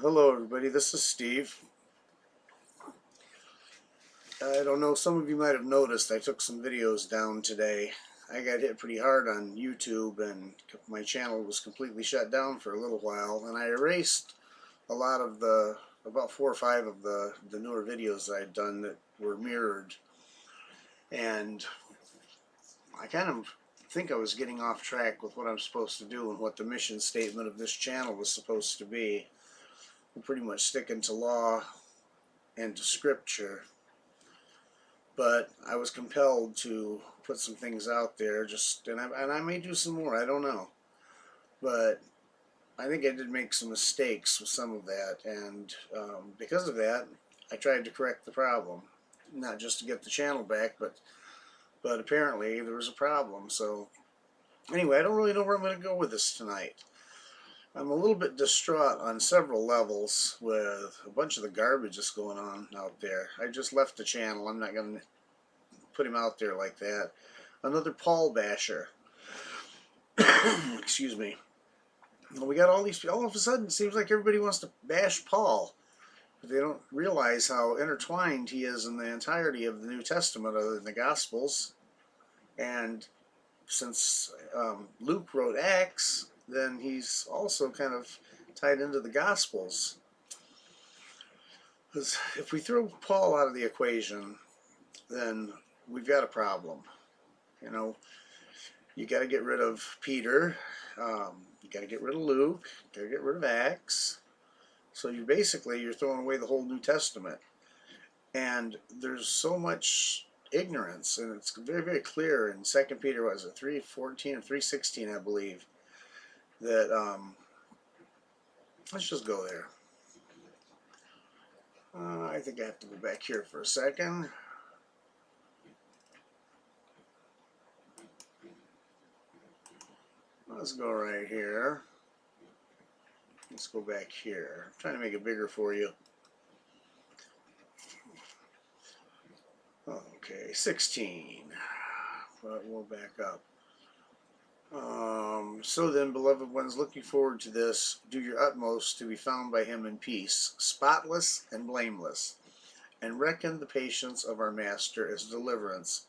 Hello everybody, this is Steve. I don't know, some of you might have noticed I took some videos down today. I got hit pretty hard on YouTube and my channel was completely shut down for a little while, and I erased a lot of about 4 or 5 of the newer videos that I'd done that were mirrored. And I kind of think I was getting off track with what I'm supposed to do and what the mission statement of this channel was supposed to be. I'm pretty much sticking to law and to scripture. But I was compelled to put some things out there, and I may do some more, I don't know. But I think I did make some mistakes with some of that, and because of that, I tried to correct the problem. Not just to get the channel back, but apparently there was a problem. So anyway, I don't really know where I'm going to go with this tonight. I'm a little bit distraught on several levels with a bunch of the garbage that's going on out there. I just left the channel. I'm not going to put him out there like that. Another Paul basher. Excuse me. Well, we got all these, all of a sudden it seems like everybody wants to bash Paul. But they don't realize how intertwined he is in the entirety of the New Testament other than the Gospels. And since Luke wrote Acts, then he's also kind of tied into the Gospels. Because if we throw Paul out of the equation, then we've got a problem. You know, you got to get rid of Peter, you got to get rid of Luke, you got to get rid of Acts. So you're throwing away the whole New Testament. And there's so much ignorance, and it's very, very clear in 2 Peter, what is it, 3:14 or 3:16, I believe, that, let's just go there. I think I have to go back here for a second. Let's go right here. Let's go back here. I'm trying to make it bigger for you. Okay, 16. But we'll back up. So then, beloved ones, looking forward to this, do your utmost to be found by him in peace, spotless and blameless, and reckon the patience of our Master as deliverance,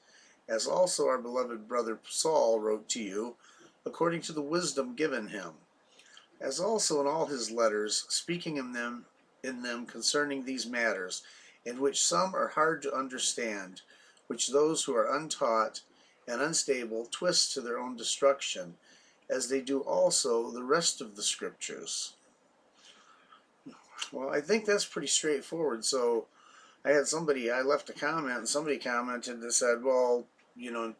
as also our beloved brother Saul wrote to you, according to the wisdom given him, as also in all his letters, speaking in them concerning these matters, in which some are hard to understand, which those who are untaught and unstable twist to their own destruction, as they do also the rest of the scriptures. Well, I think that's pretty straightforward. So I left a comment, and somebody commented that said, well, you know,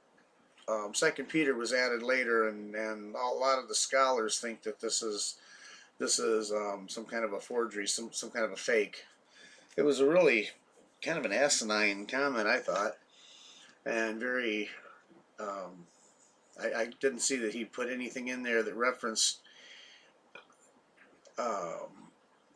2 Peter was added later, and a lot of the scholars think that this is some kind of a forgery, some kind of a fake. It was a really kind of an asinine comment, I thought, and very I didn't see that he put anything in there that referenced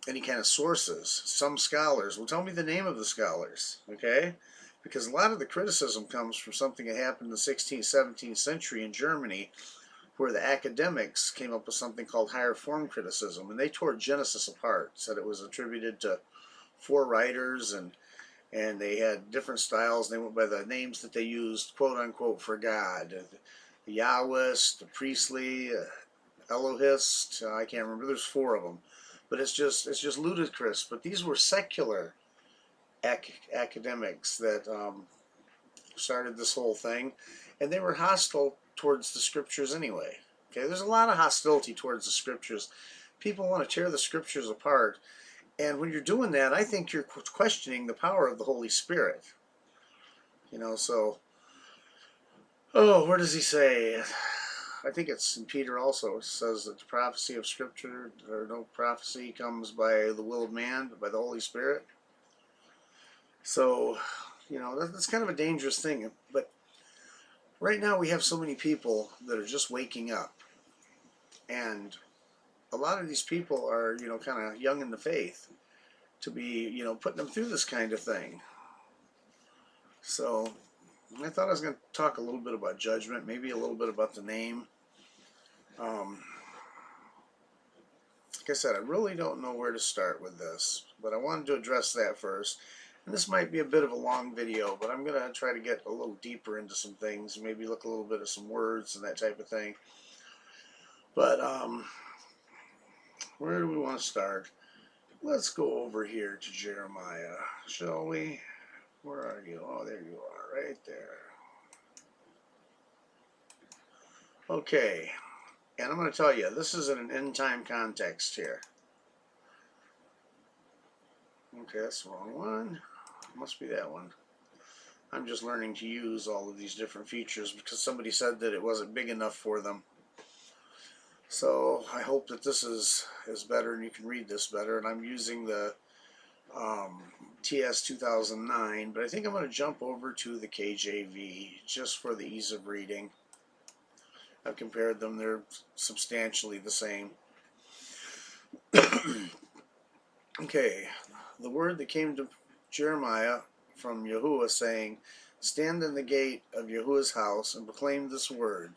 any kind of sources. Some scholars, well, tell me the name of the scholars, okay? Because a lot of the criticism comes from something that happened in the 16th, 17th century in Germany, where the academics came up with something called higher form criticism, and they tore Genesis apart, said it was attributed to 4 writers, and they had different styles, and they went by the names that they used, quote unquote, for God. The Yahwist, the Priestly, Elohist, I can't remember, there's 4 of them. But it's just ludicrous. But these were secular academics that started this whole thing, and they were hostile towards the scriptures anyway. Okay, there's a lot of hostility towards the scriptures. People want to tear the scriptures apart, and when you're doing that, I think you're questioning the power of the Holy Spirit. You know, so, oh, where does he say? I think it's in Peter also. It says that the prophecy of scripture, or no prophecy comes by the will of man, but by the Holy Spirit. So, you know, that's kind of a dangerous thing. But right now we have so many people that are just waking up. And a lot of these people are, you know, kind of young in the faith to be, you know, putting them through this kind of thing. So I thought I was going to talk a little bit about judgment, maybe a little bit about the name. Kind like I said, I really don't know where to start with this, but I wanted to address that first. And this might be a bit of a long video, but I'm going to try to get a little deeper into some things, maybe look a little bit at some words and that type of thing. But where do we want to start? Let's go over here to Jeremiah, shall we? Where are you? Oh, there you are, right there. Okay, and I'm going to tell you, this is in an end time context here. Okay, that's the wrong one. Must be that one. I'm just learning to use all of these different features because somebody said that it wasn't big enough for them. So I hope that this is better and you can read this better. And I'm using the TS 2009, but I think I'm going to jump over to the KJV just for the ease of reading. I've compared them. They're substantially the same. Okay, the word that came to Jeremiah from Yahuwah, saying, stand in the gate of Yahuwah's house and proclaim this word,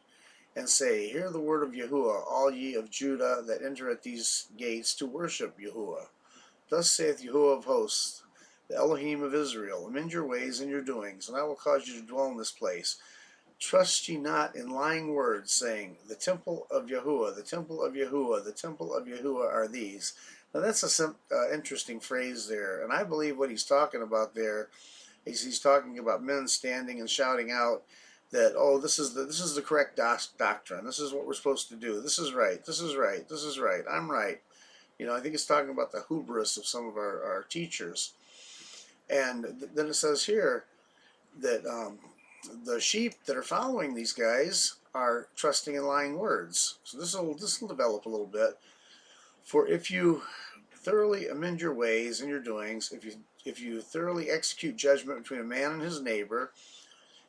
and say, hear the word of Yahuwah, all ye of Judah that enter at these gates to worship Yahuwah. Thus saith Yahuwah of hosts, the Elohim of Israel, amend your ways and your doings, and I will cause you to dwell in this place. Trust ye not in lying words, saying, the temple of Yahuwah, the temple of Yahuwah, the temple of Yahuwah are these. Now that's a interesting phrase there, and I believe what he's talking about there is he's talking about men standing and shouting out that, oh, this is the correct doctrine. This is what we're supposed to do. This is right. This is right. This is right. I'm right. You know, I think it's talking about the hubris of some of our teachers. And then it says here that the sheep that are following these guys are trusting in lying words. So this will develop a little bit. For if you thoroughly amend your ways and your doings, if you thoroughly execute judgment between a man and his neighbor,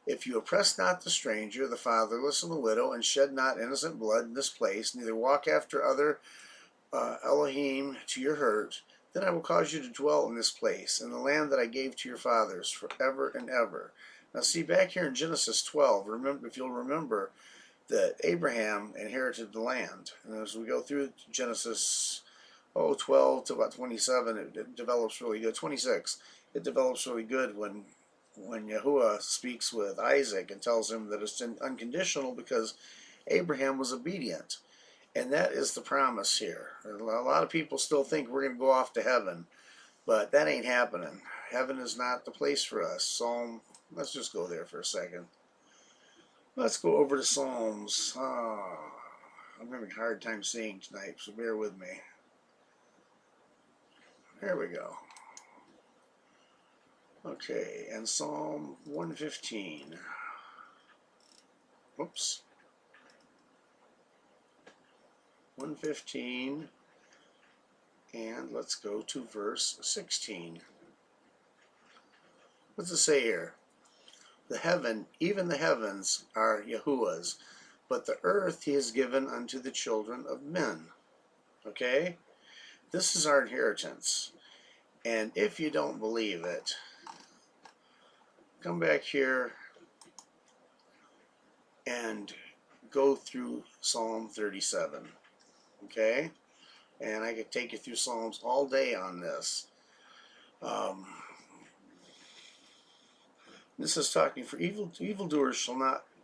if you oppress not the stranger, the fatherless, and the widow, and shed not innocent blood in this place, neither walk after other Elohim to your hurt, then I will cause you to dwell in this place, in the land that I gave to your fathers, forever and ever. Now see, back here in Genesis 12, remember, if you'll remember, that Abraham inherited the land. And as we go through Genesis 12 to about 27, it develops really good. 26, it develops really good when Yahuwah speaks with Isaac and tells him that it's unconditional because Abraham was obedient. And that is the promise here. A lot of people still think we're going to go off to heaven, but that ain't happening. Heaven is not the place for us. Let's just go there for a second. Let's go over to Psalms. I'm having a hard time seeing tonight, so bear with me. There we go. Okay, and Psalm 115. Whoops. 115, and let's go to verse 16. What's it say here? Even the heavens are Yahuwah's, but the earth he has given unto the children of men. Okay? This is our inheritance. And if you don't believe it, come back here and go through Psalm 37. Okay? And I could take you through Psalms all day on this. This is talking for evildoers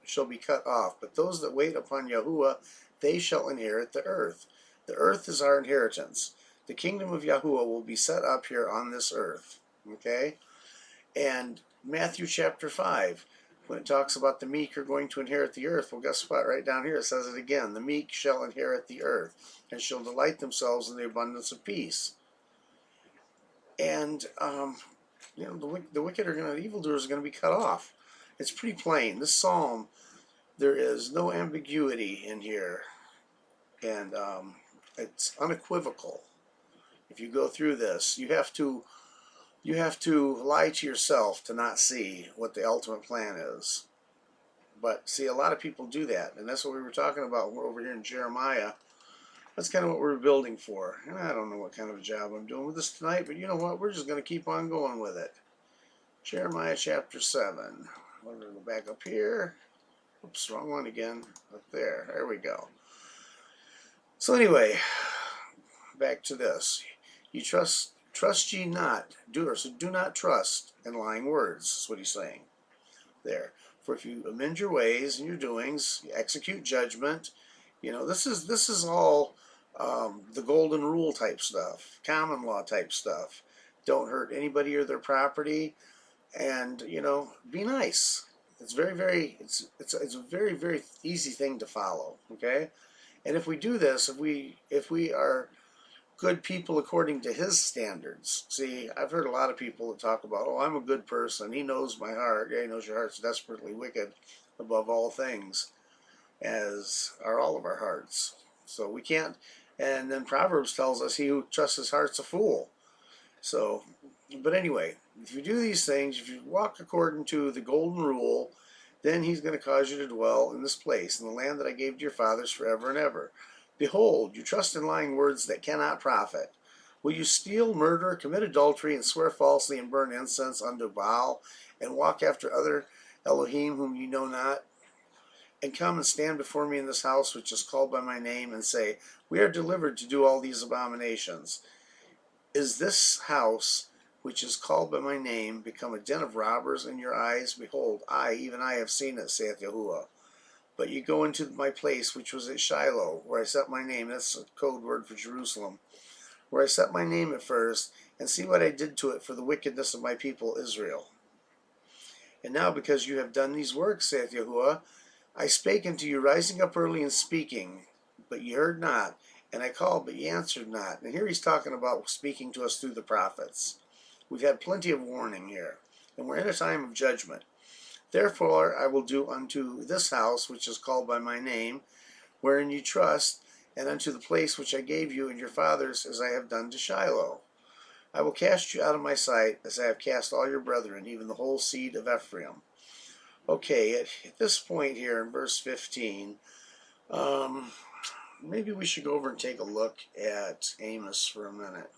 shall be cut off, but those that wait upon Yahuwah, they shall inherit the earth. The earth is our inheritance. The kingdom of Yahuwah will be set up here on this earth. Okay? And Matthew chapter 5, when it talks about the meek are going to inherit the earth, well, guess what? Right down here it says it again. The meek shall inherit the earth, and shall delight themselves in the abundance of peace. And you know, the wicked the evildoers are going to be cut off. It's pretty plain. This psalm, there is no ambiguity in here, and it's unequivocal. If you go through this, you have to lie to yourself to not see what the ultimate plan is. But see, a lot of people do that, and that's what we were talking about over here in Jeremiah. That's kind of what we're building for. And I don't know what kind of a job I'm doing with this tonight, but you know what? We're just going to keep on going with it. Jeremiah chapter 7. We're going to go back up here. Oops, wrong one again. Up there. There we go. So anyway, back to this. You trust ye not, so do not trust in lying words, is what he's saying there. For if you amend your ways and your doings, you execute judgment. This is all the golden rule type stuff, common law type stuff. Don't hurt anybody or their property, and be nice. It's it's a very, very easy thing to follow. Okay, and if we do this, if we are good people according to his standards. See, I've heard a lot of people that talk about, oh, I'm a good person. He knows my heart. Yeah, he knows your heart's desperately wicked above all things, as are all of our hearts. So we can't. And then Proverbs tells us, he who trusts his heart's a fool. So, but anyway, if you do these things, if you walk according to the golden rule, then he's going to cause you to dwell in this place, in the land that I gave to your fathers forever and ever. Behold, you trust in lying words that cannot profit. Will you steal, murder, commit adultery, and swear falsely, and burn incense unto Baal, and walk after other Elohim whom you know not? And come and stand before me in this house which is called by my name, and say, we are delivered to do all these abominations. Is this house which is called by my name become a den of robbers in your eyes? Behold, even I have seen it, saith Yahuwah. But you go into my place which was at Shiloh, where I set my name. That's a code word for Jerusalem. Where I set my name at first, and see what I did to it for the wickedness of my people Israel. And now because you have done these works, saith Yahuwah, I spake unto you, rising up early and speaking, but ye heard not, and I called, but ye answered not. And here he's talking about speaking to us through the prophets. We've had plenty of warning here, and we're in a time of judgment. Therefore I will do unto this house, which is called by my name, wherein you trust, and unto the place which I gave you and your fathers, as I have done to Shiloh. I will cast you out of my sight, as I have cast all your brethren, even the whole seed of Ephraim. Okay, at this point here in verse 15, maybe we should go over and take a look at Amos for a minute.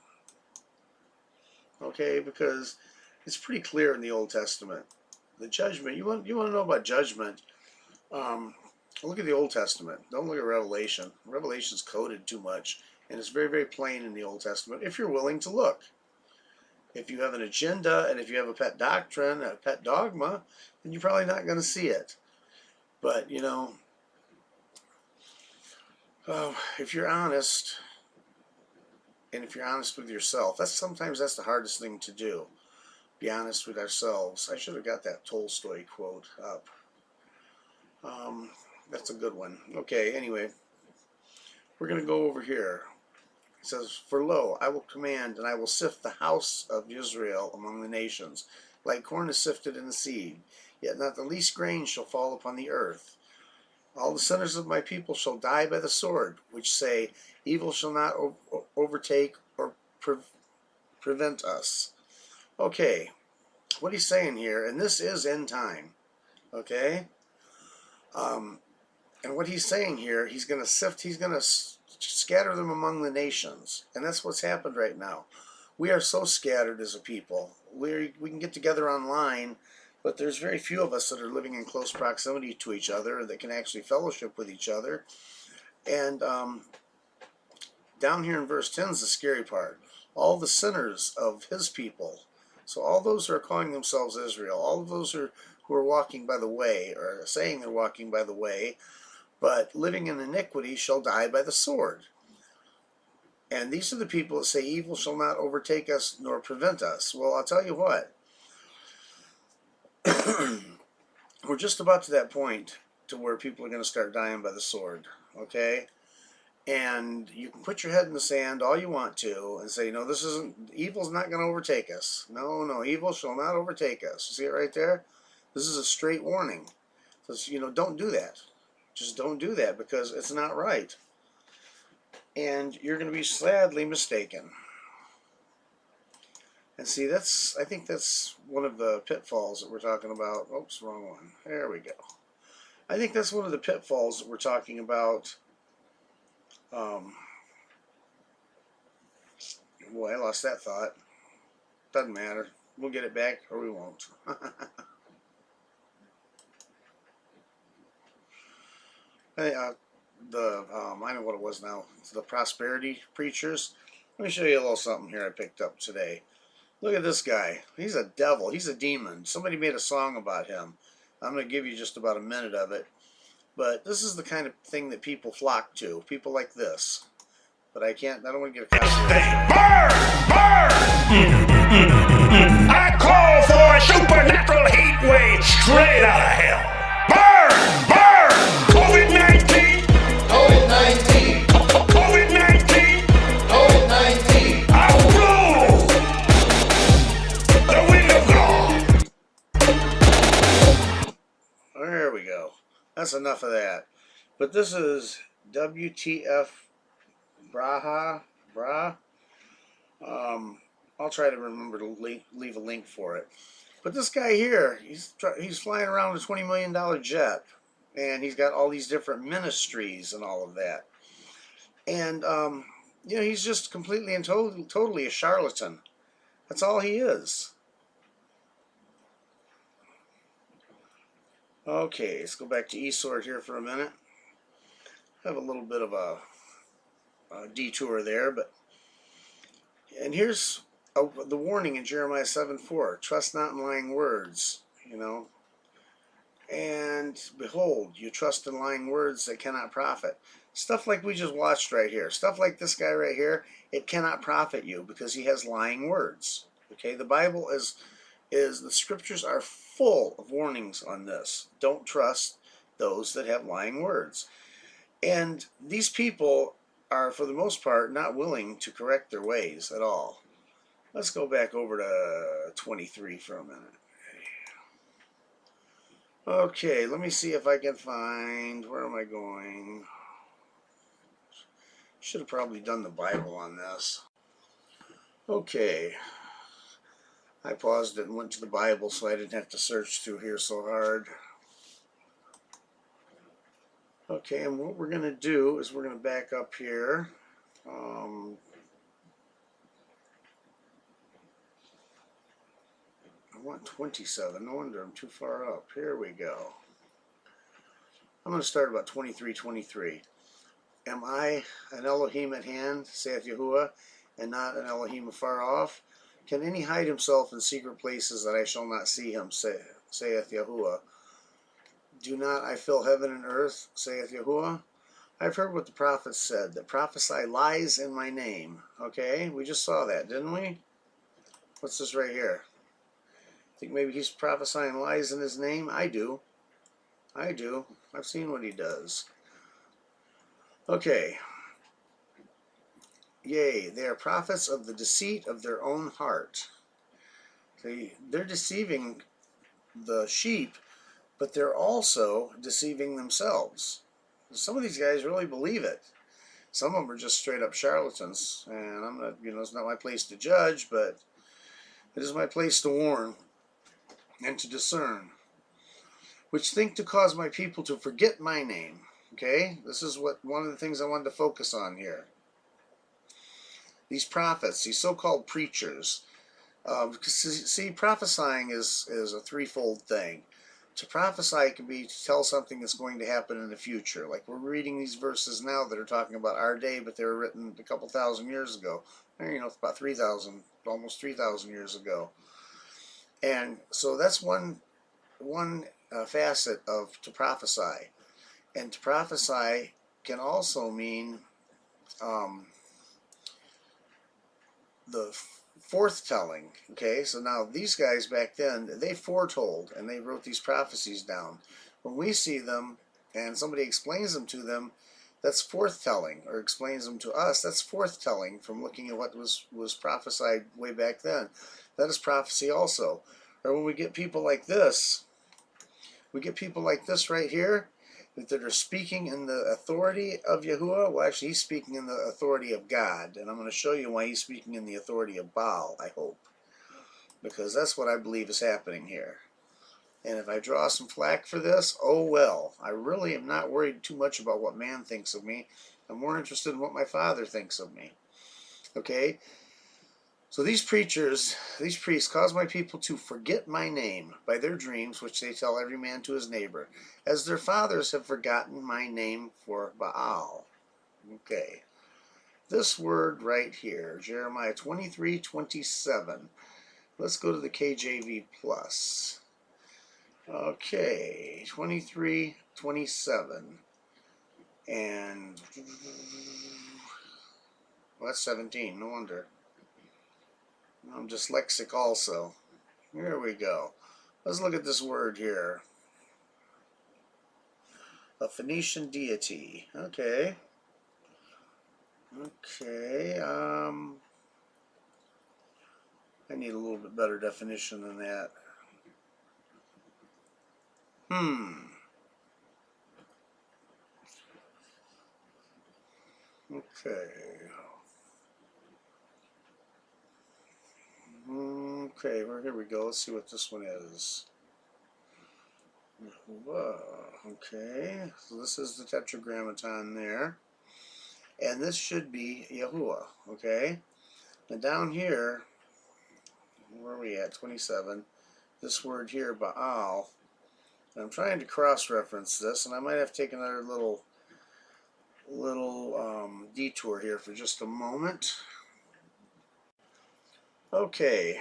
Okay, because it's pretty clear in the Old Testament. The judgment, you want to know about judgment, look at the Old Testament. Don't look at Revelation. Revelation's coded too much, and it's very, very plain in the Old Testament if you're willing to look. If you have an agenda, and if you have a pet doctrine, a pet dogma, then you're probably not going to see it. But, if you're honest, and if you're honest with yourself, sometimes that's the hardest thing to do. Be honest with ourselves. I should have got that Tolstoy quote up. That's a good one. Okay, anyway, we're going to go over here. It says, for lo, I will command, and I will sift the house of Israel among the nations, like corn is sifted in the seed. Yet not the least grain shall fall upon the earth. All the sinners of my people shall die by the sword, which say, evil shall not overtake or prevent us. Okay, what he's saying here, and this is end time, okay? And what he's saying here, he's going to scatter them among the nations. And that's what's happened right now. We are so scattered as a people. We can get together online, but there's very few of us that are living in close proximity to each other that can actually fellowship with each other. And down here in verse 10 is the scary part. All the sinners of his people. So all those who are calling themselves Israel, all of those who are walking by the way, or saying they're walking by the way, but living in iniquity, shall die by the sword. And these are the people that say evil shall not overtake us nor prevent us. Well, I'll tell you what. We're just about to that point to where people are going to start dying by the sword, okay? And you can put your head in the sand all you want to and say, no, evil's not going to overtake us. No, evil shall not overtake us. You see it right there? This is a straight warning. So, don't do that. Just don't do that, because it's not right. And you're going to be sadly mistaken. And see, I think that's one of the pitfalls that we're talking about. Oops, wrong one. There we go. I think that's one of the pitfalls that we're talking about. Boy, I lost that thought. Doesn't matter. We'll get it back, or we won't. I know what it was now. The prosperity preachers. Let me show you a little something here I picked up today. Look at this guy. He's a devil. He's a demon. Somebody made a song about him. I'm going to give you just about a minute of it. But this is the kind of thing that people flock to. People like this. But I don't want to get a copyright. Burn! Burn! I call for a supernatural heat wave straight out of hell. Burn! Burn! COVID-19! COVID-19! COVID-19! COVID-19! I'll blow the wind of God! There we go. That's enough of that. But this is WTFBRAHH. I'll try to remember to leave a link for it. But this guy here, he's flying around a $20 million jet, and he's got all these different ministries and all of that. And you know, he's just completely and totally a charlatan. That's all he is. Okay, let's go back to eSword here for a minute. Have a little bit of a detour there, and here's the warning in Jeremiah 7:4: trust not in lying words, you know. And behold, you trust in lying words that cannot profit. Stuff like we just watched right here, stuff like this guy right here, it cannot profit you because he has lying words. Okay, the Bible the scriptures are full of warnings on this. Don't trust those that have lying words. And these people are, for the most part, not willing to correct their ways at all. Let's go back over to 23 for a minute. Okay, let me see if I can find, where am I going? Should have probably done the Bible on this. Okay. I paused it and went to the Bible so I didn't have to search through here so hard. Okay, and what we're going to do is we're going to back up here. I want 27. No wonder I'm too far up. Here we go. I'm going to start about 23:23. Am I an Elohim at hand, saith Yahuwah, and not an Elohim afar off? Can any hide himself in secret places that I shall not see him, saith Yahuwah? Do not I fill heaven and earth, saith Yahuwah? I've heard what the prophets said, that prophesy lies in my name. Okay, we just saw that, didn't we? What's this right here? Think maybe he's prophesying lies in his name? I do. I've seen what he does. Okay. Yea, they are prophets of the deceit of their own heart. They're deceiving the sheep, but they're also deceiving themselves. Some of these guys really believe it. Some of them are just straight up charlatans, and I'm not, it's not my place to judge, but it is my place to warn and to discern, which think to cause my people to forget my name. Okay, this is one of the things I wanted to focus on here. These prophets, these so-called preachers, see, prophesying is a threefold thing. To prophesy can be to tell something that's going to happen in the future. Like we're reading these verses now that are talking about our day, but they were written a couple thousand years ago. About 3,000, almost 3,000 years ago. And so that's one facet of to prophesy. And to prophesy can also mean the forthtelling. Okay, so now these guys back then, they foretold and they wrote these prophecies down. When we see them and somebody explains them to them, that's forthtelling, or explains them to us, that's forthtelling from looking at what was prophesied way back then. That is prophecy also. Or when we get people like this, right here, that are speaking in the authority of Yahuwah. Well, actually, he's speaking in the authority of God, and I'm going to show you why he's speaking in the authority of Baal, I hope, because that's what I believe is happening here. And if I draw some flack for this, oh well. I really am not worried too much about what man thinks of me. I'm more interested in what my Father thinks of me. Okay? So these preachers, these priests, cause my people to forget my name by their dreams, which they tell every man to his neighbor, as their fathers have forgotten my name for Baal. Okay. this word right here, Jeremiah 23:27. Let's go to the KJV plus. Okay, 23:27. And well, that's 17, no wonder. I'm dyslexic also. Here we go. Let's look at this word here. A Phoenician deity. Okay. Okay. I need a little bit better definition than that. Okay. Okay, well, here we go. Let's see what this one is. Okay, so this is the tetragrammaton there. And this should be Yahuwah, okay? And down here, where are we at? 27. This word here, Baal. And I'm trying to cross-reference this, and I might have to take another little detour here for just a moment. Okay.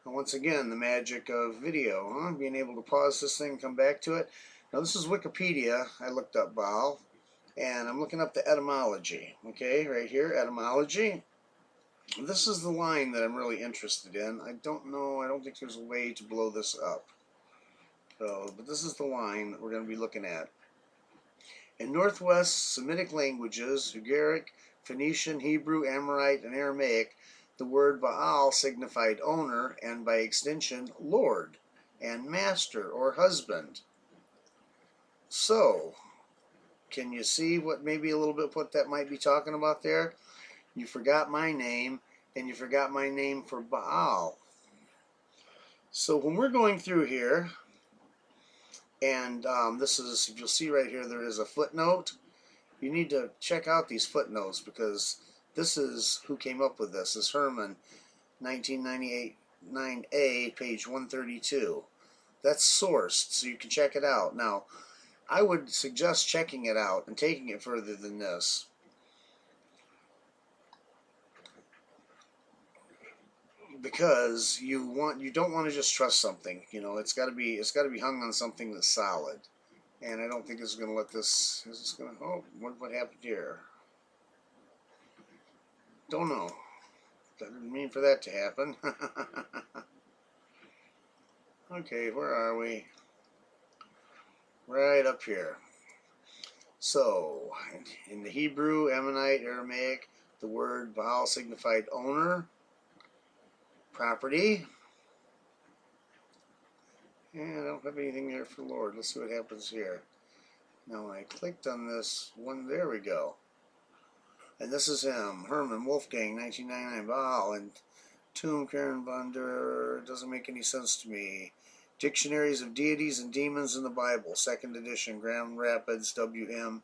And once again, the magic of video, huh? Being able to pause this thing and come back to it. Now, this is Wikipedia. I looked up Baal, and I'm looking up the etymology. Okay, right here, etymology. This is the line that I'm really interested in. I don't know, I don't think there's a way to blow this up. So, but this is the line that we're going to be looking at. In Northwest Semitic languages, Ugaritic, Phoenician, Hebrew, Amorite, and Aramaic, the word Baal signified owner and, by extension, lord and master or husband. So, can you see what maybe a little bit what that might be talking about there? You forgot my name, and you forgot my name for Baal. So when we're going through here, and this is, you'll see right here, there is a footnote. You need to check out these footnotes because this is who came up with this. This is Herman, 1998, 9A, page 132. That's sourced, so you can check it out. Now, I would suggest checking it out and taking it further than this. Because you don't want to just trust something, you know. It's got to be hung on something that's solid, and I don't think it's going to let this. Is this going to? Oh, what happened here? Don't know. That didn't mean for that to happen. Okay, where are we? Right up here. So, in the Hebrew, Ammonite, Aramaic, the word Baal signified owner, property. And I don't have anything there for Lord. Let's see what happens here. Now when I clicked on this one, there we go. And this is him, Herman Wolfgang, 1999, Baal, and Tomb Karen Bunder. Doesn't make any sense to me. Dictionaries of Deities and Demons in the Bible, 2nd edition, Grand Rapids, W.M.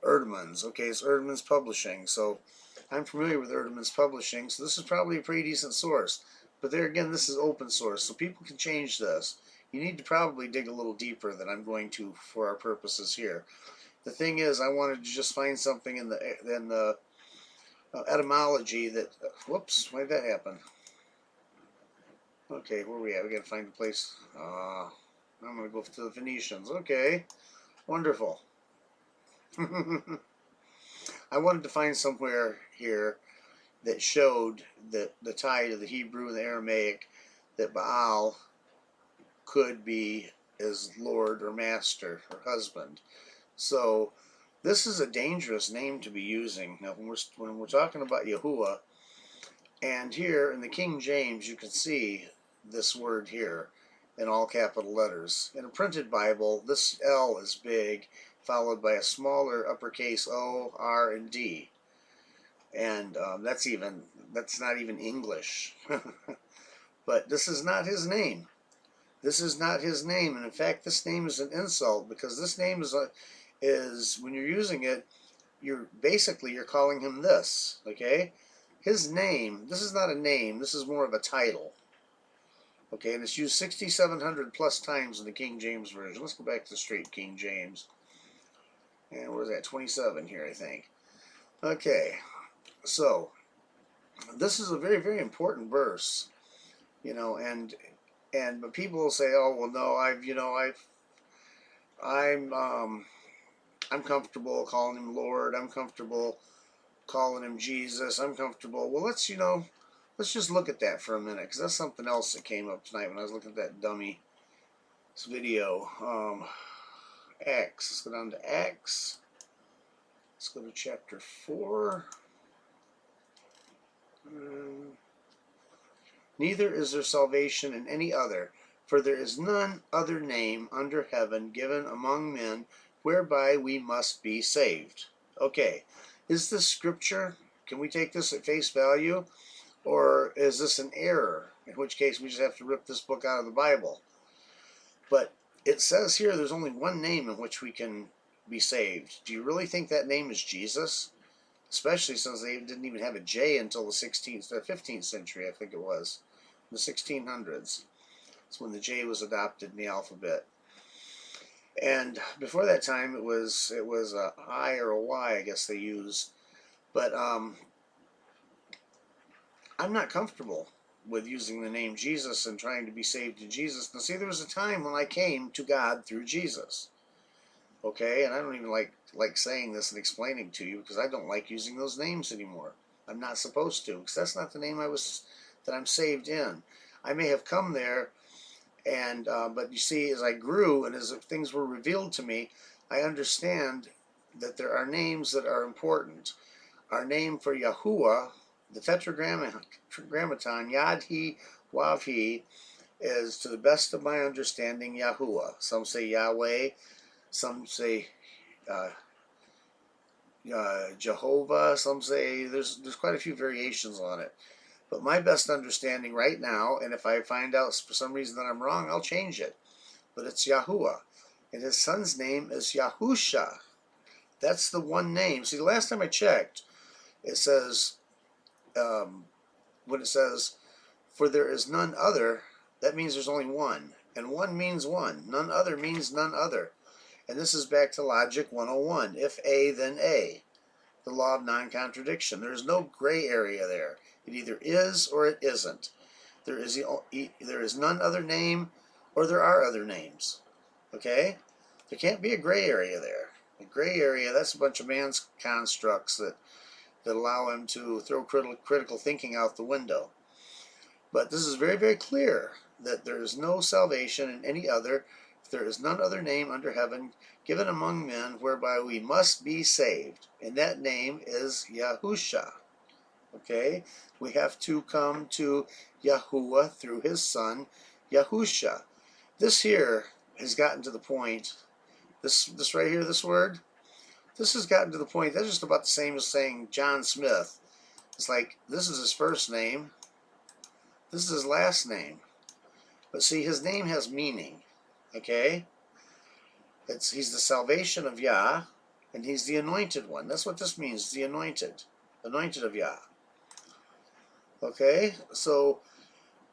Erdmann's. Okay, it's Erdmann's Publishing. So I'm familiar with Erdmann's Publishing, so this is probably a pretty decent source. But there again, this is open source, so people can change this. You need to probably dig a little deeper than I'm going to for our purposes here. The thing is, I wanted to just find something in the etymology that... whoops, why did that happen? Okay, where are we at? We gotta find a place. I'm gonna go to the Phoenicians. Okay, wonderful. I wanted to find somewhere here that showed that the tie to the Hebrew and the Aramaic, that Baal could be as Lord or Master or husband. So this is a dangerous name to be using. Now when we're talking about Yahuwah, and here in the King James you can see this word here in all capital letters. In a printed Bible, this L is big, followed by a smaller uppercase O, R, and D. And that's not even English. But this is not his name. This is not his name, and in fact, this name is an insult because this name is when you're using it, you're calling him this. Okay, his name. This is not a name. This is more of a title. Okay, and it's used 6,700 plus times in the King James version. Let's go back to the straight King James. And where's that? 27 here, I think. Okay, so this is a very, very important verse, you know, but people will say, oh, well, no, I'm comfortable calling him Lord. I'm comfortable calling him Jesus. I'm comfortable. Well, let's just look at that for a minute, because that's something else that came up tonight when I was looking at that dummy video. Acts. Let's go down to Acts. Let's go to chapter 4. Neither is there salvation in any other, for there is none other name under heaven given among men whereby we must be saved. Okay, is this scripture? Can we take this at face value? Or is this an error? In which case we just have to rip this book out of the Bible. But it says here there's only one name in which we can be saved. Do you really think that name is Jesus? Especially since they didn't even have a J until the 16th or 15th century, I think it was. In the 1600s. That's when the J was adopted in the alphabet. And before that time, it was a I or a Y, I guess they used. But I'm not comfortable with using the name Jesus and trying to be saved in Jesus. Now, see, there was a time when I came to God through Jesus. Okay, and I don't even like saying this and explaining to you, because I don't like using those names anymore. I'm not supposed to, because that's not the name that I'm saved in. I may have come there, and but you see, as I grew and as things were revealed to me, I understand that there are names that are important. Our name for Yahuwah, the Tetragrammaton, Yad-He, Wav-He, is, to the best of my understanding, Yahuwah. Some say Yahweh, some say Jehovah, some say there's quite a few variations on it. But my best understanding right now, and if I find out for some reason that I'm wrong, I'll change it. But it's Yahuwah. And his son's name is Yahusha. That's the one name. See, the last time I checked, it says, when it says, for there is none other, that means there's only one. And one means one. None other means none other. And this is back to Logic 101. If A, then A. The law of non-contradiction. There is no gray area there. It either is or it isn't. There is none other name, or there are other names. Okay? There can't be a gray area there. A gray area, that's a bunch of man's constructs that allow him to throw critical thinking out the window. But this is very, very clear that there is no salvation in any other. There is none other name under heaven given among men whereby we must be saved. And that name is Yahusha. Okay? We have to come to Yahuwah through his son, Yahusha. This here has gotten to the point, this right here, this word, this has gotten to the point, that's just about the same as saying John Smith. It's like, this is his first name, this is his last name. But see, his name has meaning. Okay? He's the salvation of Yah, and he's the anointed one. That's what this means, the anointed of Yah. Okay? So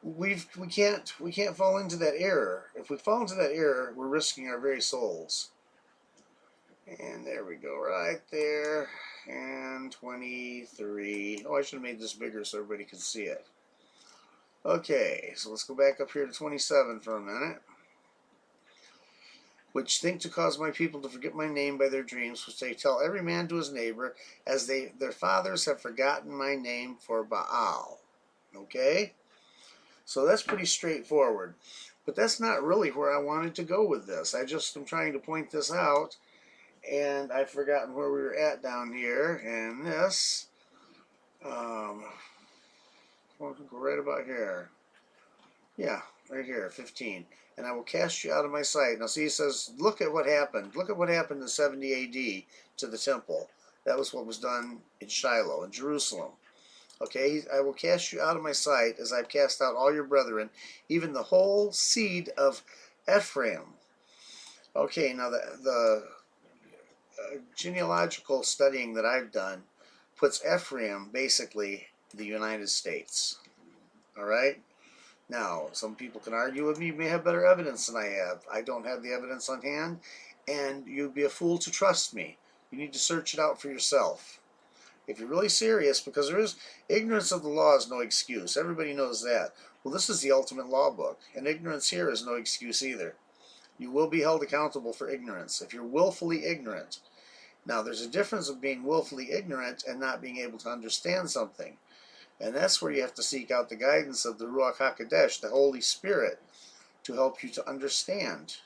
we can't fall into that error. If we fall into that error, we're risking our very souls. And there we go, right there. And 23. Oh, I should have made this bigger so everybody could see it. Okay, so let's go back up here to 27 for a minute. Which think to cause my people to forget my name by their dreams, which they tell every man to his neighbor, as their fathers have forgotten my name for Baal. Okay? So that's pretty straightforward. But that's not really where I wanted to go with this. I just am trying to point this out, and I've forgotten where we were at down here. And this, we'll go right about here. Yeah, right here, 15. And I will cast you out of my sight. Now see, he says, look at what happened. Look at what happened in 70 AD to the temple. That was what was done in Shiloh, in Jerusalem. Okay, I will cast you out of my sight as I've cast out all your brethren, even the whole seed of Ephraim. Okay, now the genealogical studying that I've done puts Ephraim basically the United States. All right? Now, some people can argue with me. You may have better evidence than I have. I don't have the evidence on hand, and you'd be a fool to trust me. You need to search it out for yourself. If you're really serious, because there is ignorance of the law is no excuse. Everybody knows that. Well, this is the ultimate law book, and ignorance here is no excuse either. You will be held accountable for ignorance if you're willfully ignorant. Now, there's a difference of being willfully ignorant and not being able to understand something. And that's where you have to seek out the guidance of the Ruach HaKodesh, the Holy Spirit, to help you to understand.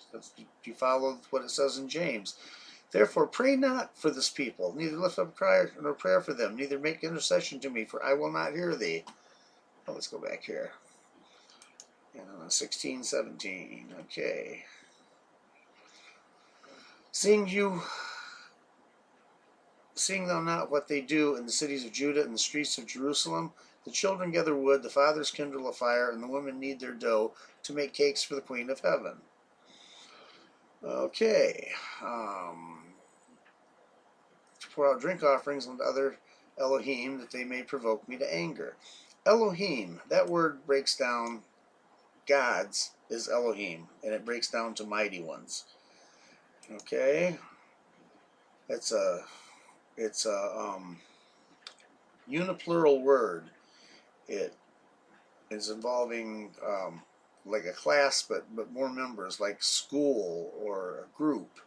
You follow what it says in James. Therefore, pray not for this people, neither lift up a cry nor prayer for them, neither make intercession to me, for I will not hear thee. Oh, let's go back here. 16:17. Okay. Seeing thou not what they do in the cities of Judah and the streets of Jerusalem, the children gather wood, the fathers kindle a fire, and the women knead their dough to make cakes for the Queen of Heaven. Okay. To pour out drink offerings unto other Elohim, that they may provoke me to anger. Elohim, that word breaks down, gods is Elohim, and it breaks down to mighty ones. Okay? It's a uniplural word. It is involving like a class, but more members, like school or a group.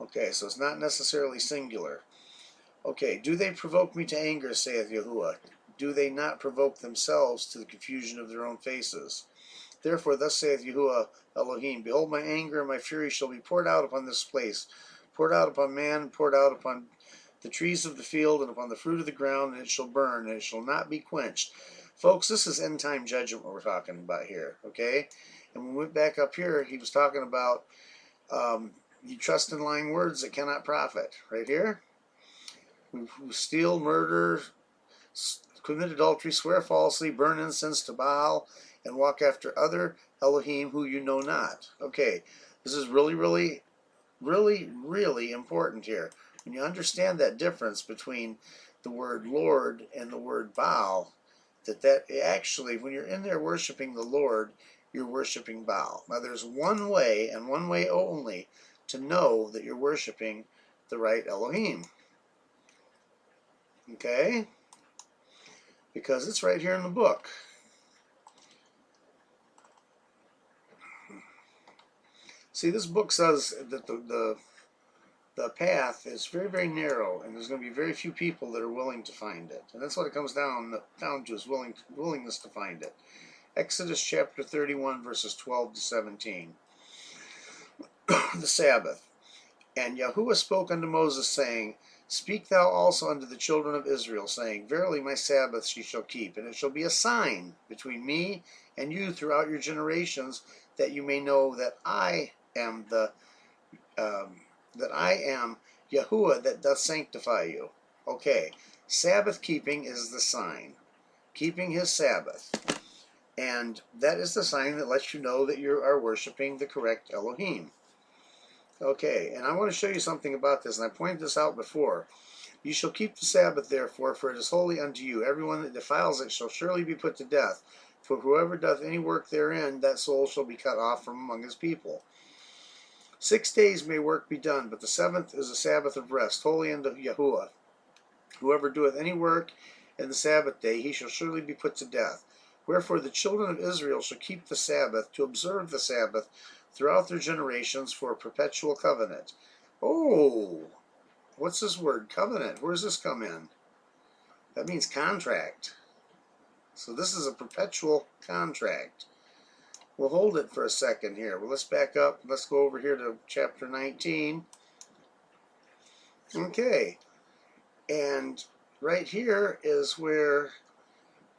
Okay, so it's not necessarily singular. Okay, do they provoke me to anger, saith Yahuwah? Do they not provoke themselves to the confusion of their own faces? Therefore, thus saith Yahuwah Elohim, behold, my anger and my fury shall be poured out upon this place, poured out upon man, poured out upon the trees of the field, and upon the fruit of the ground, and it shall burn, and it shall not be quenched. Folks, this is end-time judgment what we're talking about here, okay? And when we went back up here, he was talking about you trust in lying words that cannot profit. Right here, who steal, murder, commit adultery, swear falsely, burn incense to Baal, and walk after other Elohim who you know not. Okay, this is really, really, really, really important here. When you understand that difference between the word Lord and the word Baal, that actually, when you're in there worshiping the Lord, you're worshiping Baal. Now, there's one way, and one way only, to know that you're worshiping the right Elohim. Okay? Because it's right here in the book. See, this book says that the path is very, very narrow, and there's going to be very few people that are willing to find it. And that's what it comes down to, is willingness to find it. Exodus chapter 31, verses 12 to 17. The Sabbath. And Yahuwah spoke unto Moses, saying, Speak thou also unto the children of Israel, saying, Verily my Sabbaths ye shall keep, and it shall be a sign between me and you throughout your generations, that you may know that I am Yahuwah that doth sanctify you. Okay, Sabbath keeping is the sign. Keeping his Sabbath. And that is the sign that lets you know that you are worshiping the correct Elohim. Okay, and I want to show you something about this, and I pointed this out before. You shall keep the Sabbath, therefore, for it is holy unto you. Everyone that defiles it shall surely be put to death. For whoever doth any work therein, that soul shall be cut off from among his people. 6 days may work be done, but the seventh is a Sabbath of rest, holy unto Yahuwah. Whoever doeth any work in the Sabbath day, he shall surely be put to death. Wherefore the children of Israel shall keep the Sabbath, to observe the Sabbath throughout their generations for a perpetual covenant. Oh, what's this word, covenant? Where does this come in? That means contract. So this is a perpetual contract. We'll hold it for a second here. Well, let's back up. Let's go over here to chapter 19. Okay. And right here is where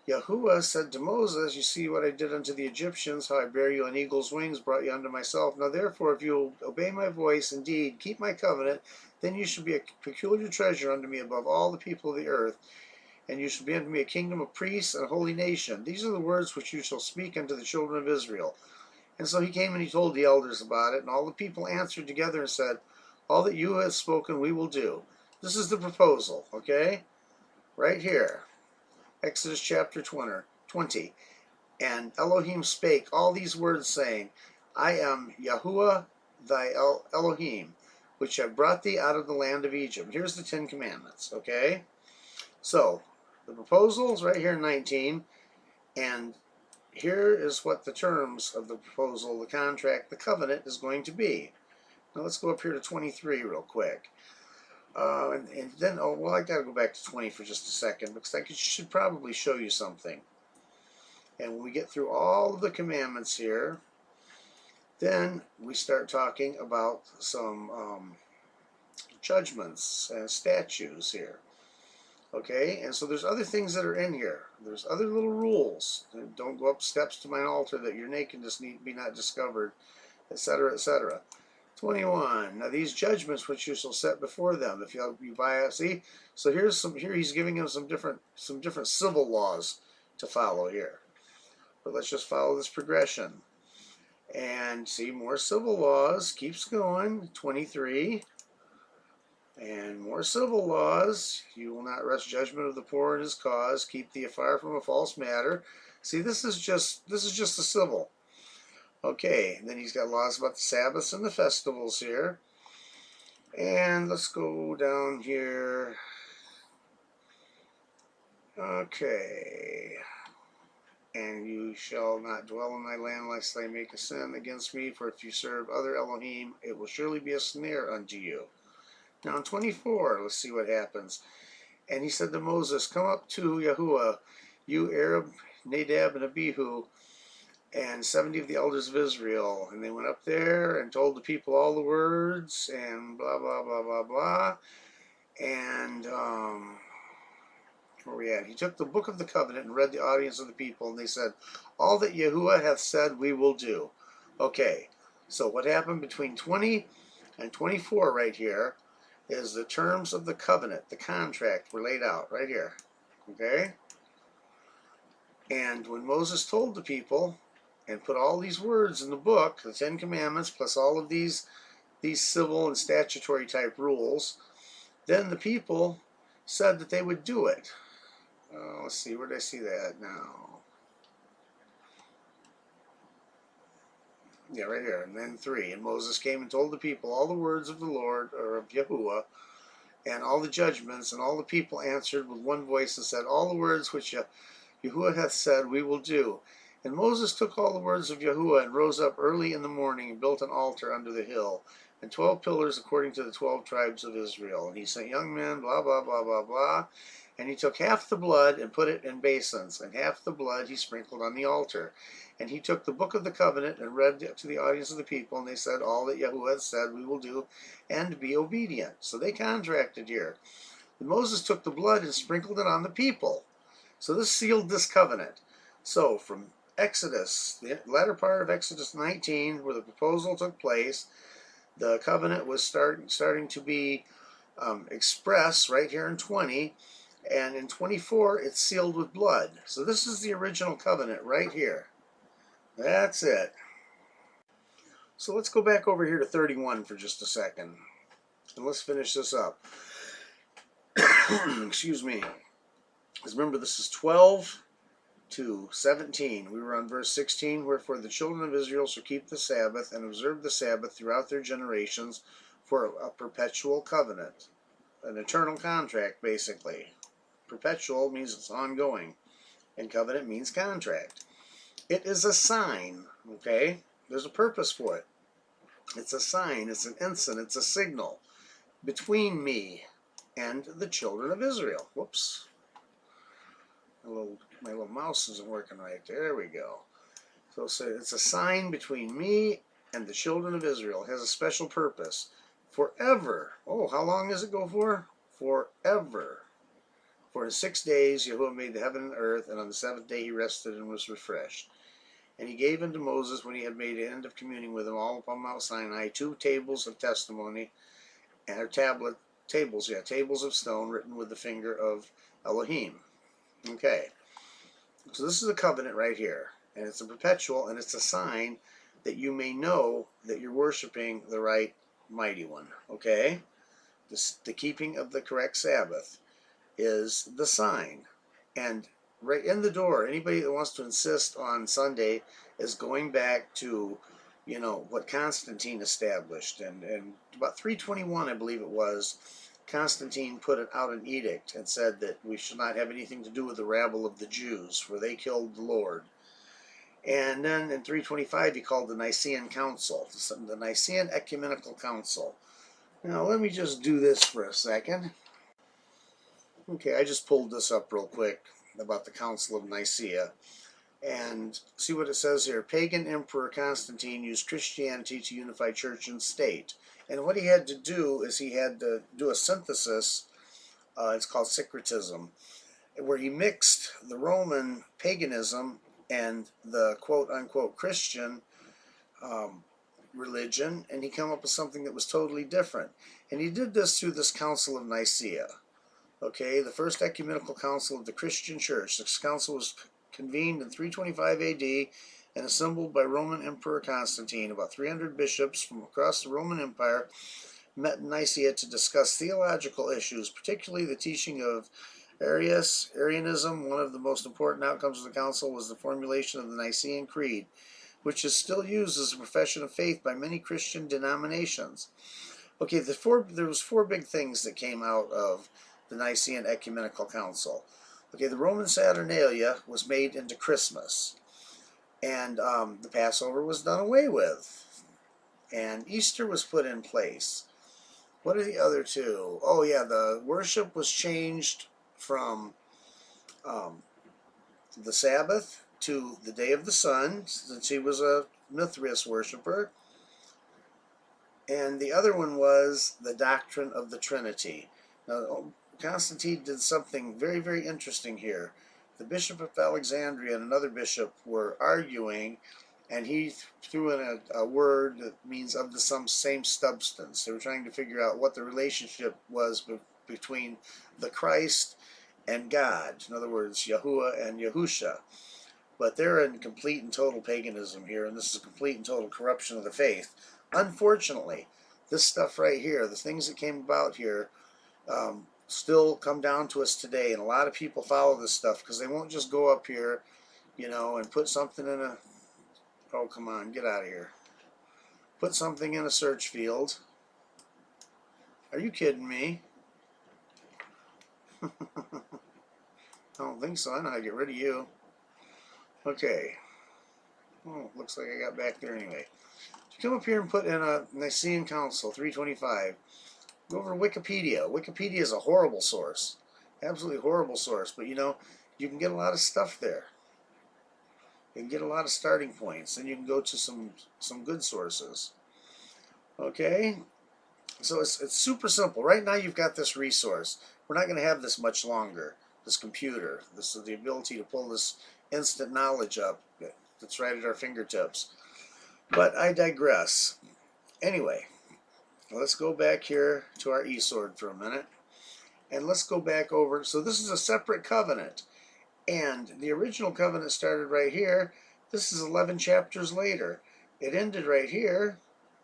Yahuwah said to Moses, You see what I did unto the Egyptians, how I bare you on eagle's wings, brought you unto myself. Now therefore, if you will obey my voice, indeed, keep my covenant, then you shall be a peculiar treasure unto me above all the people of the earth, and you shall be unto me a kingdom of priests and a holy nation. These are the words which you shall speak unto the children of Israel. And so he came and he told the elders about it, and all the people answered together and said, All that you have spoken we will do. This is the proposal, okay? Right here. Exodus chapter 20. And Elohim spake all these words, saying, I am Yahuwah thy Elohim, which have brought thee out of the land of Egypt. Here's the 10 Commandments, okay? So the proposal is right here in 19, and here is what the terms of the proposal, the contract, the covenant is going to be. Now let's go up here to 23 real quick. And then, oh, well, I got to go back to 20 for just a second because I should probably show you something. And when we get through all of the commandments here, then we start talking about some judgments and statutes here. Okay, and so there's other things that are in here. There's other little rules. Don't go up steps to mine altar that your nakedness need be not discovered, etc., etc. 21. Now these judgments which you shall set before them, if you buy it, see. So here he's giving them some different civil laws to follow here. But let's just follow this progression. And see, more civil laws, keeps going. 23. And more civil laws. You will not wrest judgment of the poor in his cause. Keep thee afar from a false matter. See, this is just the civil. Okay, and then he's got laws about the Sabbaths and the festivals here. And let's go down here. Okay. And you shall not dwell in thy land lest thy make a sin against me, for if you serve other Elohim, it will surely be a snare unto you. Now in 24, let's see what happens. And he said to Moses, come up to Yahuwah, you Arab, Nadab and Abihu, and 70 of the elders of Israel. And they went up there and told the people all the words, and blah, blah, blah, blah, blah. And, where are we at? He took the book of the covenant and read the audience of the people, and they said, all that Yahuwah hath said we will do. Okay, so what happened between 20 and 24 right here is the terms of the covenant, the contract were laid out right here. Okay? And when Moses told the people and put all these words in the book, the 10 Commandments, plus all of these civil and statutory type rules, then the people said that they would do it. Let's see, where did I see that now? Yeah, right here. And then 3. And Moses came and told the people all the words of the Lord, or of Yahuwah, and all the judgments, and all the people answered with one voice and said, all the words which Yahuwah hath said we will do. And Moses took all the words of Yahuwah and rose up early in the morning and built an altar under the hill, and 12 pillars according to the 12 tribes of Israel. And he sent young men, blah, blah, blah, blah, blah. And he took half the blood and put it in basins, and half the blood he sprinkled on the altar. And he took the book of the covenant and read it to the audience of the people, and they said, all that Yahuwah had said we will do, and be obedient. So they contracted here. And Moses took the blood and sprinkled it on the people. So this sealed this covenant. So from Exodus, the latter part of Exodus 19, where the proposal took place, the covenant was starting to be expressed right here in 20, and in 24 it's sealed with blood. So this is the original covenant right here. That's it. So let's go back over here to 31 for just a second, and let's finish this up. Excuse me. Because remember, this is 12 to 17. We were on verse 16. Wherefore the children of Israel shall keep the Sabbath and observe the Sabbath throughout their generations for a perpetual covenant. An eternal contract, basically. Perpetual means it's ongoing, and covenant means contract. It is a sign, okay? There's a purpose for it. It's a sign, it's an ensign, it's a signal between me and the children of Israel. Whoops. My little mouse isn't working right. There we go. So it's a sign between me and the children of Israel. It has a special purpose. Forever. Oh, how long does it go for? Forever. For in 6 days Yahuwah made the heaven and earth, and on the 7th day he rested and was refreshed. And he gave unto Moses, when he had made an end of communing with him, all upon Mount Sinai, 2 tables of testimony, and tables of stone written with the finger of Elohim. Okay, so this is a covenant right here, and it's a perpetual, and it's a sign that you may know that you're worshiping the right mighty one. Okay, the keeping of the correct Sabbath is the sign, and right in the door, anybody that wants to insist on Sunday is going back to, you know, what Constantine established, and about 321, I believe it was, Constantine put out an edict and said that we should not have anything to do with the rabble of the Jews, for they killed the Lord. And then in 325 he called the Nicene Council, the Nicene Ecumenical Council. Now let me just do this for a second. Okay, I just pulled this up real quick about the Council of Nicaea. And see what it says here. Pagan Emperor Constantine used Christianity to unify church and state. And what he had to do is he had to do a synthesis, it's called syncretism, where he mixed the Roman paganism and the quote-unquote Christian religion, and he came up with something that was totally different. And he did this through this Council of Nicaea. Okay, the first ecumenical council of the Christian church. This council was convened in 325 AD and assembled by Roman Emperor Constantine. About 300 bishops from across the Roman Empire met in Nicaea to discuss theological issues, particularly the teaching of Arianism. One of the most important outcomes of the council was the formulation of the Nicene Creed, which is still used as a profession of faith by many Christian denominations. Okay, there was four big things that came out of the Nicene Ecumenical Council. Okay, the Roman Saturnalia was made into Christmas, and the Passover was done away with, and Easter was put in place. What are the other two? Oh yeah, the worship was changed from the Sabbath to the day of the sun, since he was a Mithras worshiper. And the other one was the doctrine of the Trinity. Now, Constantine did something very, very interesting here. The Bishop of Alexandria and another bishop were arguing, and he threw in a word that means of the same substance. They were trying to figure out what the relationship was between the Christ and God. In other words, Yahuwah and Yahusha. But they're in complete and total paganism here, and this is a complete and total corruption of the faith. Unfortunately, this stuff right here, the things that came about here, still come down to us today, and a lot of people follow this stuff because they won't just go up here, you know, and put something in a, oh come on, get out of here, put something in a search field. Are you kidding me? I don't think so. I know how to get rid of you. Okay. Oh, looks like I got back there anyway. Come up here and put in a Nicene Council 325. Go over to Wikipedia. Wikipedia is a horrible source. Absolutely horrible source. But you know, you can get a lot of stuff there. You can get a lot of starting points. And you can go to some good sources. Okay? So it's super simple. Right now you've got this resource. We're not going to have this much longer. This computer. This is the ability to pull this instant knowledge up that's right at our fingertips. But I digress. Anyway. Let's go back here to our eSword for a minute. And let's go back over. So this is a separate covenant. And the original covenant started right here. This is 11 chapters later. It ended right here.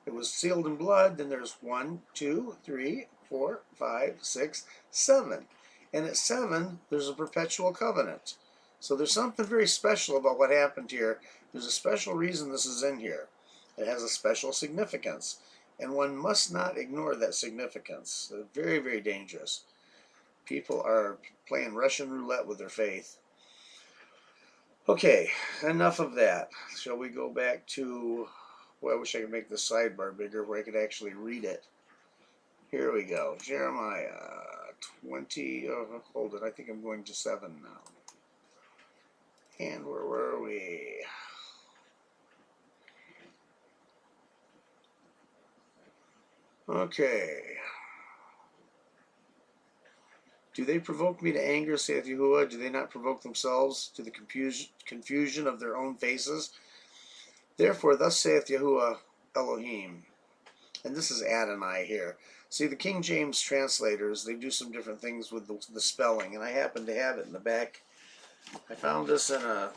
It was sealed in blood. Then there's 1, 2, 3, 4, 5, 6, 7. And at 7, there's a perpetual covenant. So there's something very special about what happened here. There's a special reason this is in here. It has a special significance. And one must not ignore that significance. They're very, very dangerous. People are playing Russian roulette with their faith. Okay, enough of that. Shall we go back to, well, I wish I could make the sidebar bigger where I could actually read it. Here we go. Jeremiah 20, oh, hold it, I think I'm going to 7 now. And where were we? Okay. Do they provoke me to anger, saith Yahuwah? Do they not provoke themselves to the confusion of their own faces? Therefore, thus saith Yahuwah Elohim. And this is Adonai here. See, the King James translators, they do some different things with the spelling, and I happen to have it in the back. I found this in a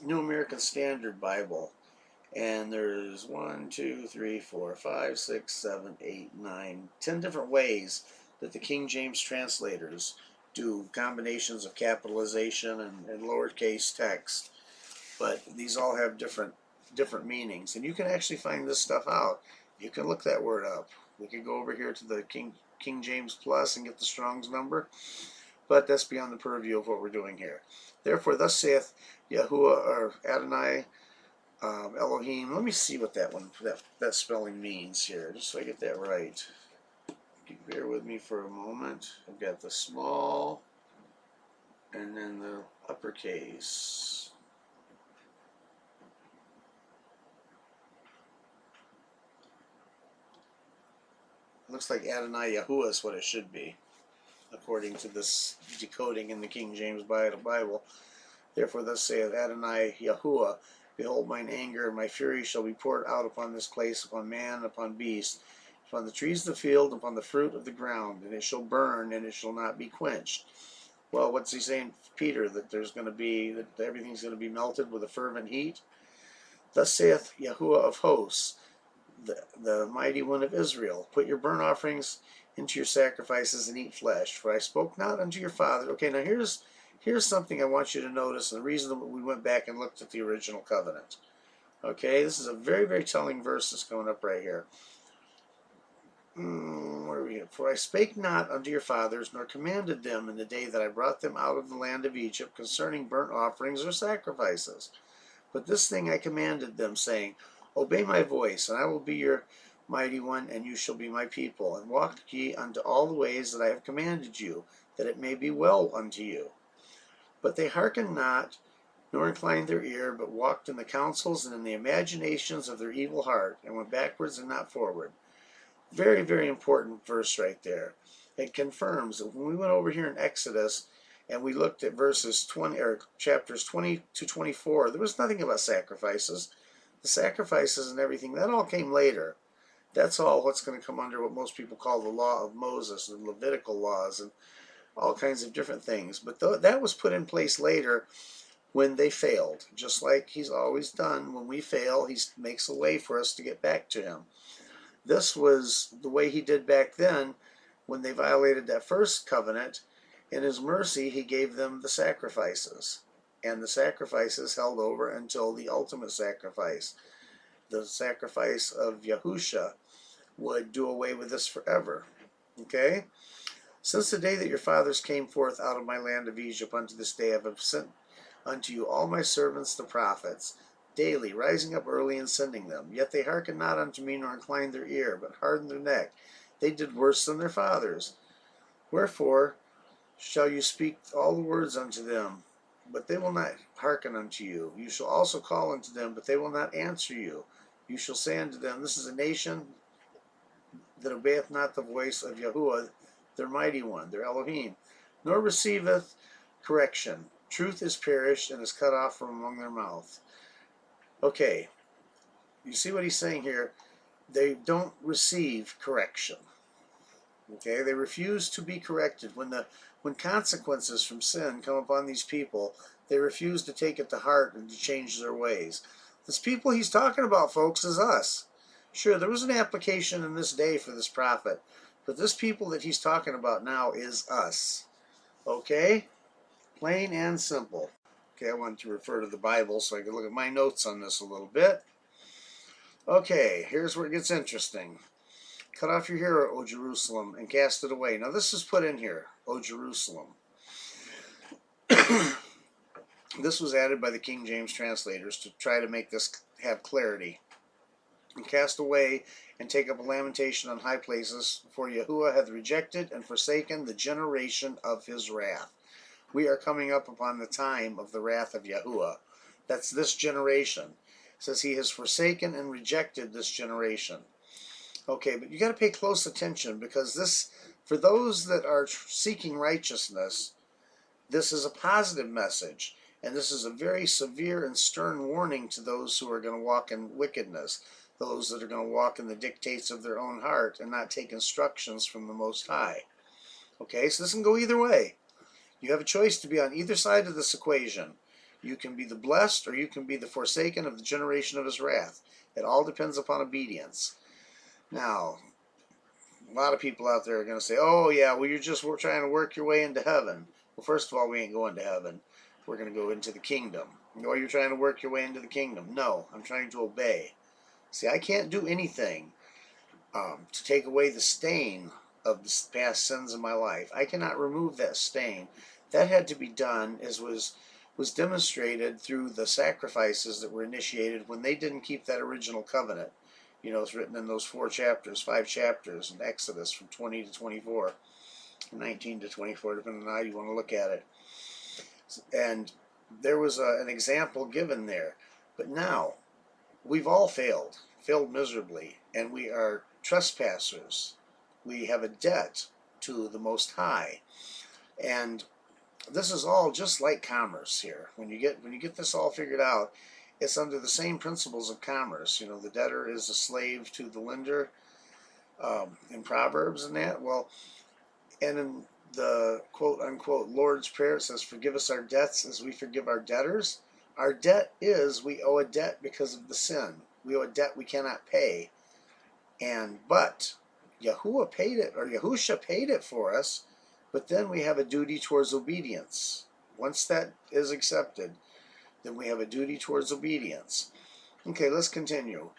New American Standard Bible. And there's 1, 2, 3, 4, 5, 6, 7, 8, 9, 10 different ways that the King James translators do combinations of capitalization and lowercase text. But these all have different meanings. And you can actually find this stuff out. You can look that word up. We could go over here to the King James Plus and get the Strong's number, but that's beyond the purview of what we're doing here. Therefore, thus saith Yahuwah, or Adonai, Elohim. Let me see what that spelling means here, just so I get that right. Bear with me for a moment. I've got the small and then the uppercase. Looks like Adonai Yahuwah is what it should be, according to this decoding in the King James Bible. Therefore, thus saith Adonai Yahuwah, behold, mine anger and my fury shall be poured out upon this place, upon man, upon beast, upon the trees of the field, upon the fruit of the ground, and it shall burn, and it shall not be quenched. Well, what's he saying, Peter? That that everything's going to be melted with a fervent heat? Thus saith Yahuwah of hosts, the mighty one of Israel, put your burnt offerings into your sacrifices and eat flesh, for I spoke not unto your father. Okay, now here's something I want you to notice, and the reason that we went back and looked at the original covenant. Okay, this is a very, very telling verse that's coming up right here. Where are we at? For I spake not unto your fathers, nor commanded them in the day that I brought them out of the land of Egypt concerning burnt offerings or sacrifices. But this thing I commanded them, saying, Obey my voice, and I will be your mighty one, and you shall be my people. And walk ye unto all the ways that I have commanded you, that it may be well unto you. But they hearkened not, nor inclined their ear, but walked in the counsels and in the imaginations of their evil heart, and went backwards and not forward. Very, very important verse right there. It confirms that when we went over here in Exodus, and we looked at chapters 20 to 24, there was nothing about sacrifices. The sacrifices and everything, that all came later. That's all what's going to come under what most people call the law of Moses, the Levitical laws, and all kinds of different things. But that was put in place later when they failed. Just like he's always done. When we fail, he makes a way for us to get back to him. This was the way he did back then when they violated that first covenant. In his mercy, he gave them the sacrifices. And the sacrifices held over until the ultimate sacrifice. The sacrifice of Yahusha would do away with this forever. Okay? Since the day that your fathers came forth out of my land of Egypt unto this day, I have sent unto you all my servants the prophets, daily, rising up early and sending them. Yet they hearkened not unto me, nor inclined their ear, but hardened their neck. They did worse than their fathers. Wherefore shall you speak all the words unto them, but they will not hearken unto you. You shall also call unto them, but they will not answer you. You shall say unto them, This is a nation that obeyeth not the voice of Yahuwah, their mighty one, their Elohim, nor receiveth correction. Truth is perished and is cut off from among their mouth. Okay, you see what he's saying here? They don't receive correction. Okay, they refuse to be corrected. When consequences from sin come upon these people, they refuse to take it to heart and to change their ways. This people he's talking about, folks, is us. Sure, there was an application in this day for this prophet, but this people that he's talking about now is us. Okay? Plain and simple. Okay, I wanted to refer to the Bible so I could look at my notes on this a little bit. Okay, here's where it gets interesting. Cut off your hair, O Jerusalem, and cast it away. Now this is put in here, O Jerusalem. This was added by the King James translators to try to make this have clarity. And cast away and take up a lamentation on high places, for Yahuwah hath rejected and forsaken the generation of his wrath. We are coming up upon the time of the wrath of Yahuwah. That's this generation. It says he has forsaken and rejected this generation. Okay, but you got to pay close attention, because this, for those that are seeking righteousness, this is a positive message, and this is a very severe and stern warning to those who are going to walk in wickedness, those that are going to walk in the dictates of their own heart and not take instructions from the Most High. Okay, so this can go either way. You have a choice to be on either side of this equation. You can be the blessed, or you can be the forsaken of the generation of his wrath. It all depends upon obedience. Now, a lot of people out there are going to say, oh yeah, well we're trying to work your way into heaven. Well, first of all, we ain't going to heaven. We're going to go into the kingdom. Oh, you're trying to work your way into the kingdom. No, I'm trying to obey. See, I can't do anything to take away the stain of the past sins of my life. I cannot remove that stain. That had to be done, as was demonstrated through the sacrifices that were initiated when they didn't keep that original covenant. You know, it's written in those 5 chapters in Exodus from 20 to 24, 19 to 24, depending on how you want to look at it. And there was an example given there. But now, we've all failed miserably, and we are trespassers. We have a debt to the Most High. And this is all just like commerce here. When you get this all figured out, it's under the same principles of commerce. You know, the debtor is a slave to the lender, in Proverbs and that. Well, and in the quote-unquote Lord's Prayer, it says, forgive us our debts as we forgive our debtors. Our debt is, we owe a debt because of the sin. We owe a debt we cannot pay. But Yahuwah paid it, or Yahusha paid it for us, but then we have a duty towards obedience. Once that is accepted, then we have a duty towards obedience. Okay, let's continue.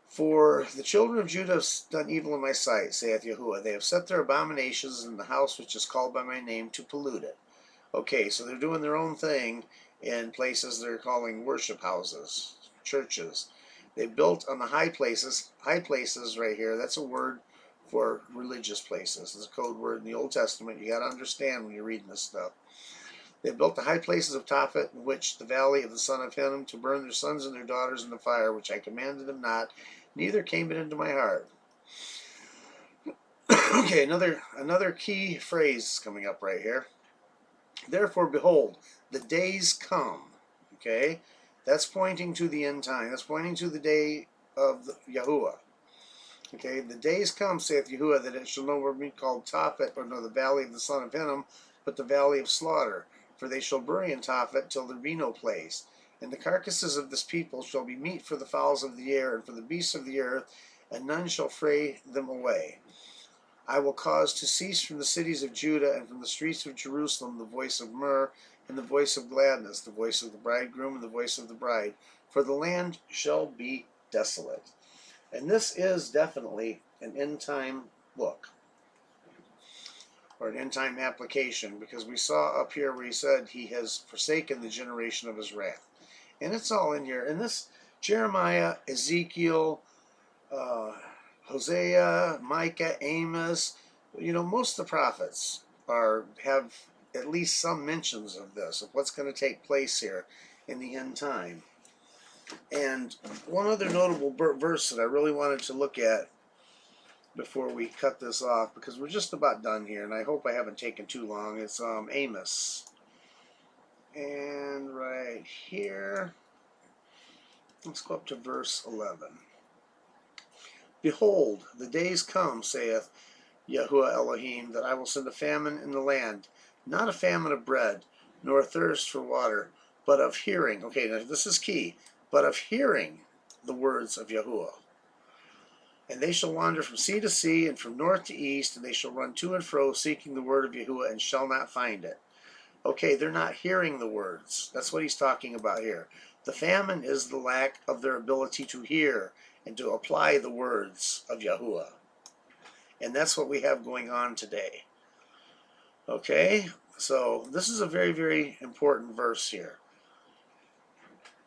For the children of Judah have done evil in my sight, saith Yahuwah. They have set their abominations in the house which is called by my name to pollute it. Okay, so they're doing their own thing in places they're calling worship houses, churches. They built on the high places right here, that's a word for religious places. It's a code word in the Old Testament. You got to understand when you're reading this stuff. They built the high places of Tophet, in which the valley of the son of Hinnom, to burn their sons and their daughters in the fire, which I commanded them not, neither came it into my heart. Okay, another key phrase is coming up right here. Therefore, behold, the days come. Okay, that's pointing to the end time. That's pointing to the day of Yahuwah. Okay, the days come, saith Yahuwah, that it shall no more be called Tophet, or no, the valley of the son of Hinnom, but the valley of slaughter. For they shall bury in Tophet till there be no place. And the carcasses of this people shall be meat for the fowls of the air, and for the beasts of the earth, and none shall fray them away. I will cause to cease from the cities of Judah and from the streets of Jerusalem the voice of myrrh and the voice of gladness, the voice of the bridegroom and the voice of the bride. For the land shall be desolate. And this is definitely an end-time book, or an end-time application, because we saw up here where he said he has forsaken the generation of his wrath. And it's all in here. And this, Jeremiah, Ezekiel, Hosea, Micah, Amos, you know, most of the prophets have at least some mentions of this, of what's going to take place here in the end time. And one other notable verse that I really wanted to look at before we cut this off, because we're just about done here, and I hope I haven't taken too long, it's Amos. And right here, let's go up to verse 11. Behold, the days come, saith Yahuwah Elohim, that I will send a famine in the land, not a famine of bread, nor a thirst for water, but of hearing. Okay, now this is key. But of hearing the words of Yahuwah. And they shall wander from sea to sea, and from north to east, and they shall run to and fro, seeking the word of Yahuwah, and shall not find it. Okay, they're not hearing the words. That's what he's talking about here. The famine is the lack of their ability to hear and to apply the words of Yahuwah. And that's what we have going on today. Okay, so this is a very, very important verse here.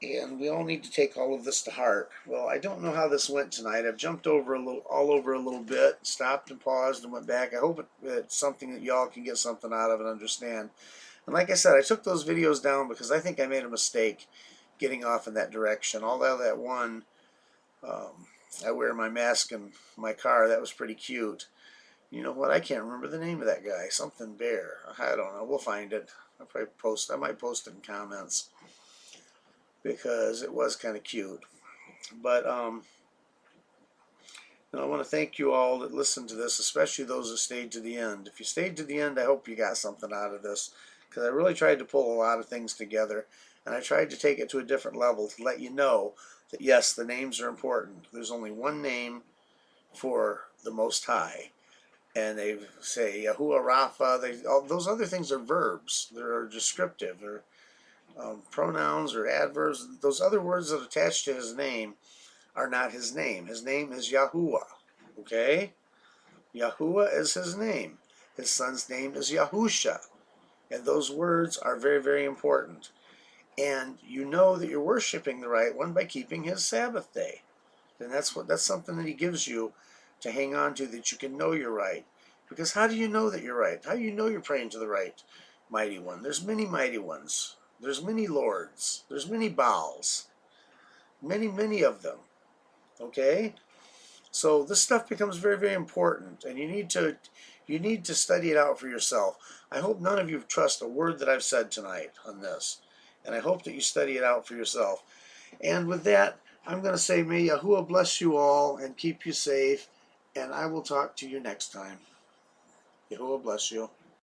And we all need to take all of this to heart. Well, I don't know how this went tonight. I've jumped over all over a little bit, stopped and paused and went back. I hope it's something that y'all can get something out of and understand. And like I said, I took those videos down because I think I made a mistake getting off in that direction. Although that one, I wear my mask in my car, that was pretty cute. You know what? I can't remember the name of that guy. Something Bear. I don't know. We'll find it. I might post it in comments, because it was kind of cute. But I want to thank you all that listened to this, especially those that stayed to the end. If you stayed to the end, I hope you got something out of this, because I really tried to pull a lot of things together, and I tried to take it to a different level to let you know that yes, the names are important. There's only one name for the Most High, and they say Yahuwah Rapha. Those other things are verbs. They're descriptive. They're pronouns or adverbs. Those other words that attach to his name are not his name. His name is Yahuwah. Okay? Yahuwah is his name. His son's name is Yahusha. And those words are very, very important. And you know that you're worshiping the right one by keeping his Sabbath day. And that's something that he gives you to hang on to, that you can know you're right. Because how do you know that you're right? How do you know you're praying to the right mighty one? There's many mighty ones. There's many lords. There's many Baals. Many, many of them. Okay? So this stuff becomes very, very important, and you need to study it out for yourself. I hope none of you trust a word that I've said tonight on this, and I hope that you study it out for yourself. And with that, I'm going to say, may Yahuwah bless you all and keep you safe, and I will talk to you next time. Yahuwah bless you.